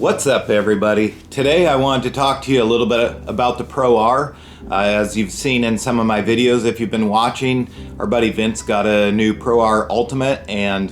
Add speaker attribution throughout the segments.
Speaker 1: What's up, everybody? Today I wanted to talk to you a little bit about the Pro R. As you've seen in some of my videos, if you've been watching, our buddy Vince got a new Pro R Ultimate and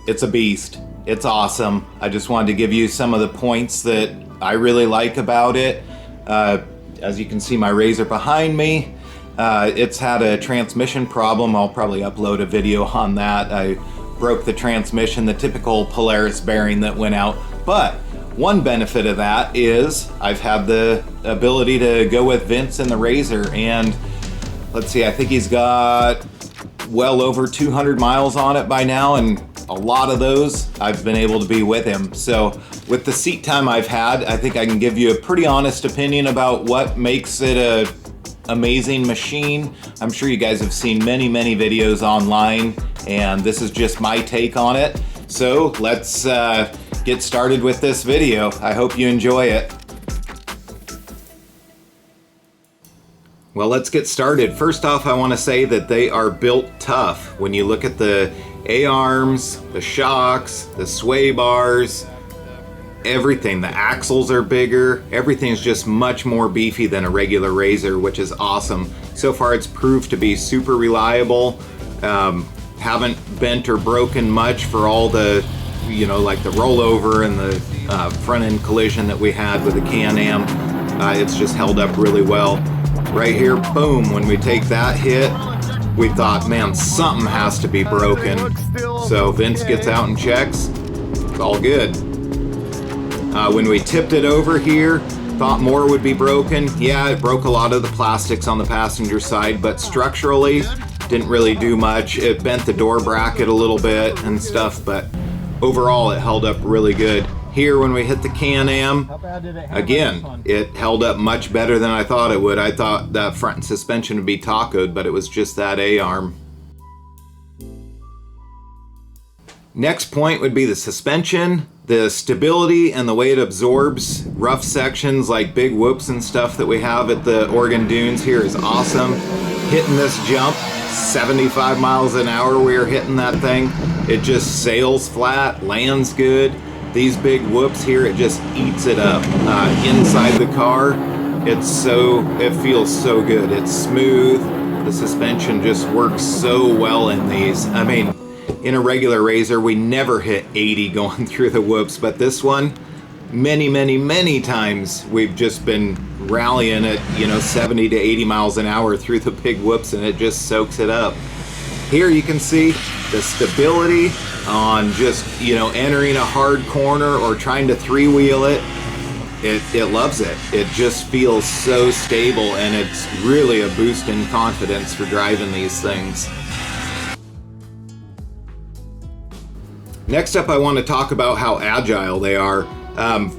Speaker 1: it's a beast. It's awesome. I just wanted to give you some of the points that I really like about it. As you can see my RZR behind me, it's had a transmission problem. I'll probably upload a video on that. I broke the transmission, the typical Polaris bearing that went out. But one benefit of that is I've had the ability to go with Vince in the RZR, and let's see, I think he's got well over 200 miles on it by now, and a lot of those I've been able to be with him. So with the seat time I've had, I think I can give you a pretty honest opinion about what makes it a amazing machine. I'm sure you guys have seen many videos online, and this is just my take on it. So let's get started with this video. I hope you enjoy it. Well, let's get started. First off, I want to say that they are built tough. When you look at the A-arms, the shocks, the sway bars, everything, the axles are bigger, everything's just much more beefy than a regular RZR, which is awesome. So far it's proved to be super reliable. Haven't bent or broken much for all the, like the rollover and the front end collision that we had with the Can-Am. It's just held up really well. Right here, boom, when we take that hit, we thought, man, something has to be broken. So Vince gets out and checks, it's all good. When we tipped it over here, thought more would be broken. Yeah, it broke a lot of the plastics on the passenger side, but structurally, didn't really do much. It bent the door bracket a little bit and stuff, but overall it held up really good. Here when we hit the Can-Am, again, it held up much better than I thought it would. I thought that front suspension would be tacoed, but it was just that A-arm. Next point would be the suspension. The stability and the way it absorbs rough sections like big whoops and stuff that we have at the Oregon Dunes here is awesome. Hitting this jump, 75 miles an hour we are hitting that thing. It just sails flat, lands good. These big whoops here, it just eats it up. Inside the car, it feels so good. It's smooth. The suspension just works so well in these. I mean, in a regular RZR, we never hit 80 going through the whoops, but this one, many times we've just been rallying at 70 to 80 miles an hour through the big whoops, and it just soaks it up. Here you can see the stability on just entering a hard corner or trying to three-wheel it. It loves it. It just feels so stable, and it's really a boost in confidence for driving these things. Next up, I want to talk about how agile they are.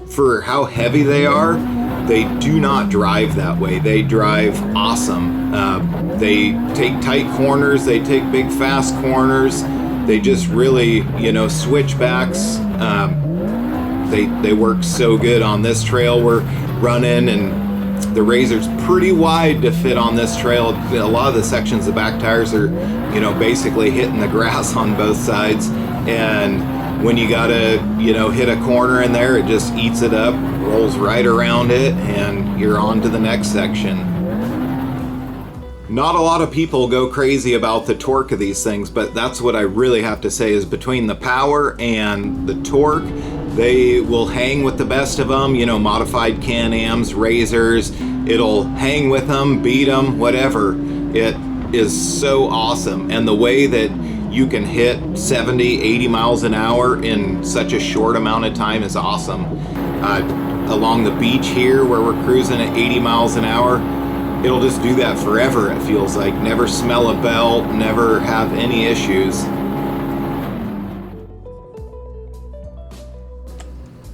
Speaker 1: For how heavy they are, they do not drive that way. They drive awesome. They take tight corners, they take big fast corners. They just really, switchbacks. They work so good on this trail we're running, and the RZR's pretty wide to fit on this trail. A lot of the sections, the back tires are, basically hitting the grass on both sides. And when you gotta, hit a corner in there, it just eats it up, rolls right around it, and you're on to the next section. Not a lot of people go crazy about the torque of these things, but that's what I really have to say is between the power and the torque, they will hang with the best of them, modified Can-Ams, RZRs, it'll hang with them, beat them, whatever. It is so awesome, and the way that you can hit 70, 80 miles an hour in such a short amount of time is awesome. Along the beach here where we're cruising at 80 miles an hour, it'll just do that forever, it feels like. Never smell a belt, never have any issues.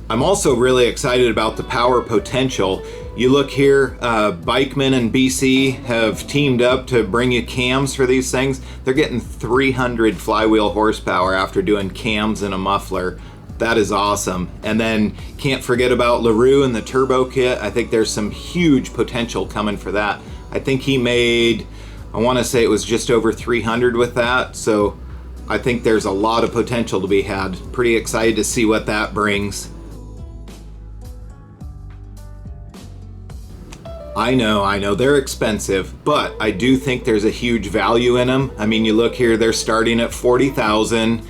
Speaker 1: I'm also really excited about the power potential. You look here, Bikeman and BC have teamed up to bring you cams for these things. They're getting 300 flywheel horsepower after doing cams and a muffler. That is awesome. And then can't forget about LaRue and the turbo kit. I think there's some huge potential coming for that. I think he made, I want to say it was just over 300 with that. So I think there's a lot of potential to be had. Pretty excited to see what that brings. I know, they're expensive, but I do think there's a huge value in them. I mean, you look here, they're starting at $40,000,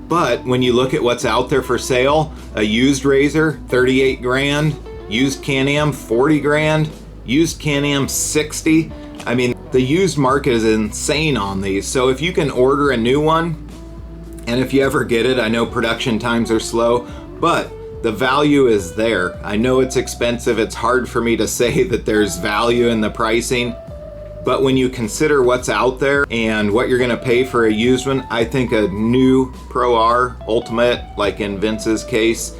Speaker 1: but when you look at what's out there for sale, a used RZR, 38 grand, used Can-Am, 40 grand, used Can-Am, 60. I mean, the used market is insane on these, so if you can order a new one, and if you ever get it, I know production times are slow, but the value is there. I know it's expensive. It's hard for me to say that there's value in the pricing, but when you consider what's out there and what you're gonna pay for a used one, I think a new Pro R Ultimate, like in Vince's case,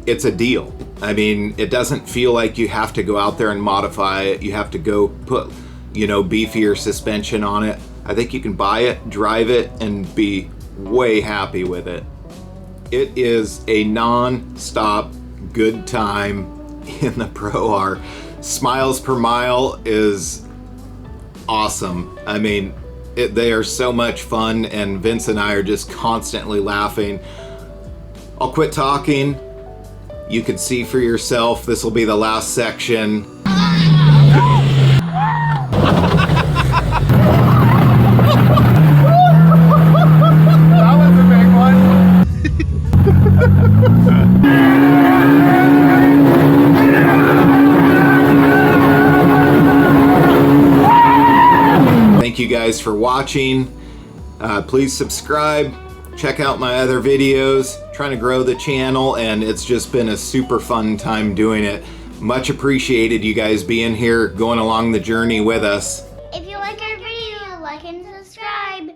Speaker 1: it's a deal. I mean, it doesn't feel like you have to go out there and modify it. You have to go put, you know, beefier suspension on it. I think you can buy it, drive it, and be way happy with it. It is a non-stop good time in the Pro R. Smiles per mile is awesome. I mean, they are so much fun, and Vince and I are just constantly laughing. I'll quit talking. You can see for yourself. This will be the last section. Thank you guys for watching. Please subscribe, check out my other videos, trying to grow the channel, and it's just been a super fun time doing it. Much appreciated you guys being here, going along the journey with us.
Speaker 2: If you like our video, like and subscribe.